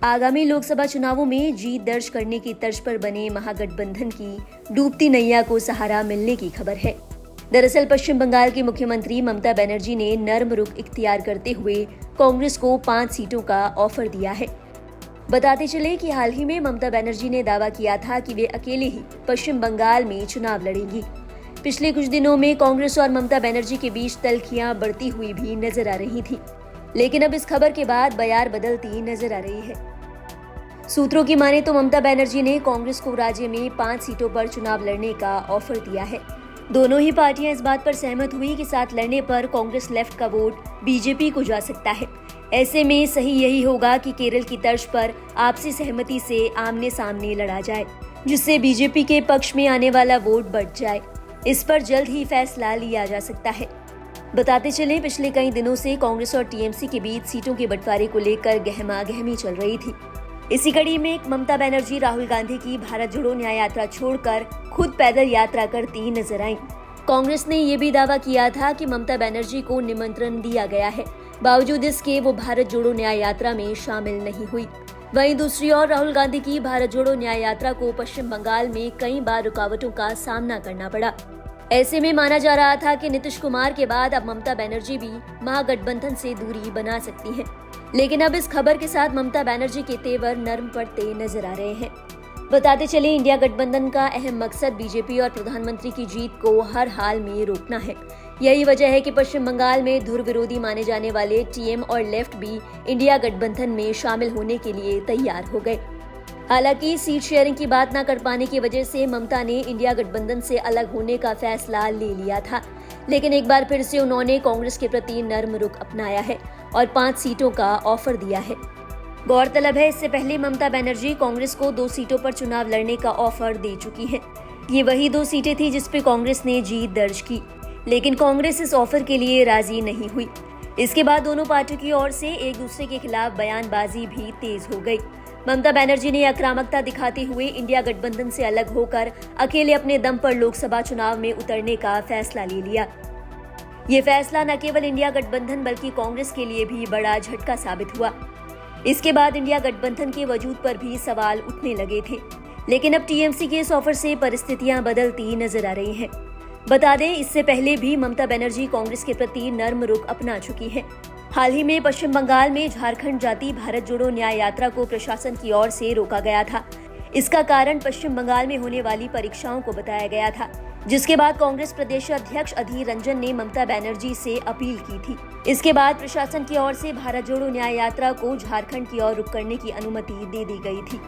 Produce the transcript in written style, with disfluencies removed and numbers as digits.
आगामी लोकसभा चुनावों में जीत दर्ज करने की तर्ज पर बने महागठबंधन की डूबती नैया को सहारा मिलने की खबर है। दरअसल पश्चिम बंगाल की मुख्यमंत्री ममता बनर्जी ने नर्म रुख इख्तियार करते हुए कांग्रेस को 5 सीटों का ऑफर दिया है। बताते चले कि हाल ही में ममता बनर्जी ने दावा किया था कि वे अकेले ही पश्चिम बंगाल में चुनाव लड़ेंगी। पिछले कुछ दिनों में कांग्रेस और ममता बनर्जी के बीच तल्खियां बढ़ती हुई भी नजर आ रही थी, लेकिन अब इस खबर के बाद बयार बदलती नजर आ रही है। सूत्रों की माने तो ममता बनर्जी ने कांग्रेस को राज्य में 5 सीटों पर चुनाव लड़ने का ऑफर दिया है। दोनों ही पार्टियां इस बात पर सहमत हुई कि साथ लड़ने पर कांग्रेस लेफ्ट का वोट बीजेपी को जा सकता है। ऐसे में सही यही होगा कि केरल की तर्ज पर आपसी सहमति से आमने सामने लड़ा जाए, जिससे बीजेपी के पक्ष में आने वाला वोट बढ़ जाए। इस पर जल्द ही फैसला लिया जा सकता है। बताते चले पिछले कई दिनों से कांग्रेस और टीएमसी के बीच सीटों के बंटवारे को लेकर गहमागहमी चल रही थी। इसी कड़ी में ममता बनर्जी राहुल गांधी की भारत जोड़ो न्याय यात्रा छोड़कर खुद पैदल यात्रा करती नजर आईं। कांग्रेस ने ये भी दावा किया था कि ममता बनर्जी को निमंत्रण दिया गया है, बावजूद इसके वो भारत जोड़ो न्याय यात्रा में शामिल नहीं हुई। वहीं दूसरी ओर राहुल गांधी की भारत जोड़ो न्याय यात्रा को पश्चिम बंगाल में कई बार रुकावटों का सामना करना पड़ा। ऐसे में माना जा रहा था कि नीतीश कुमार के बाद अब ममता बनर्जी भी महागठबंधन से दूरी बना सकती हैं। लेकिन अब इस खबर के साथ ममता बनर्जी के तेवर नरम पड़ते नजर आ रहे हैं। बताते चले इंडिया गठबंधन का अहम मकसद बीजेपी और प्रधानमंत्री की जीत को हर हाल में रोकना है। यही वजह है कि पश्चिम बंगाल में धुर विरोधी माने जाने वाले टीएम और लेफ्ट भी इंडिया गठबंधन में शामिल होने के लिए तैयार हो गए। हालांकि सीट शेयरिंग की बात न कर पाने की वजह से ममता ने इंडिया गठबंधन से अलग होने का फैसला ले लिया था, लेकिन एक बार फिर से उन्होंने कांग्रेस के प्रति नर्म रुख अपनाया है और 5 सीटों का ऑफर दिया है। गौरतलब है, इससे पहले ममता बनर्जी कांग्रेस को 2 सीटों पर चुनाव लड़ने का ऑफर दे चुकी है। ये वही 2 सीटें थी जिस पे कांग्रेस ने जीत दर्ज की, लेकिन कांग्रेस इस ऑफर के लिए राजी नहीं हुई। इसके बाद दोनों पार्टियों की ओर से एक दूसरे के खिलाफ बयानबाजी भी तेज हो गई। ममता बनर्जी ने आक्रामकता दिखाते हुए इंडिया गठबंधन से अलग होकर अकेले अपने दम पर लोकसभा चुनाव में उतरने का फैसला ले लिया। ये फैसला न केवल इंडिया गठबंधन बल्कि कांग्रेस के लिए भी बड़ा झटका साबित हुआ। इसके बाद इंडिया गठबंधन के वजूद पर भी सवाल उठने लगे थे, लेकिन अब टीएमसी के इस ऑफर से परिस्थितियां बदलती नजर आ रही हैं। बता दें, इससे पहले भी ममता बनर्जी कांग्रेस के प्रति नर्म रुख अपना चुकी हैं। हाल ही में पश्चिम बंगाल में झारखंड जाती भारत जोड़ो न्याय यात्रा को प्रशासन की ओर से रोका गया था। इसका कारण पश्चिम बंगाल में होने वाली परीक्षाओं को बताया गया था, जिसके बाद कांग्रेस प्रदेश अध्यक्ष अधीर रंजन ने ममता बनर्जी से अपील की थी। इसके बाद प्रशासन की ओर से भारत जोड़ो न्याय यात्रा को झारखंड की ओर रुख करने की अनुमति दे दी गई थी।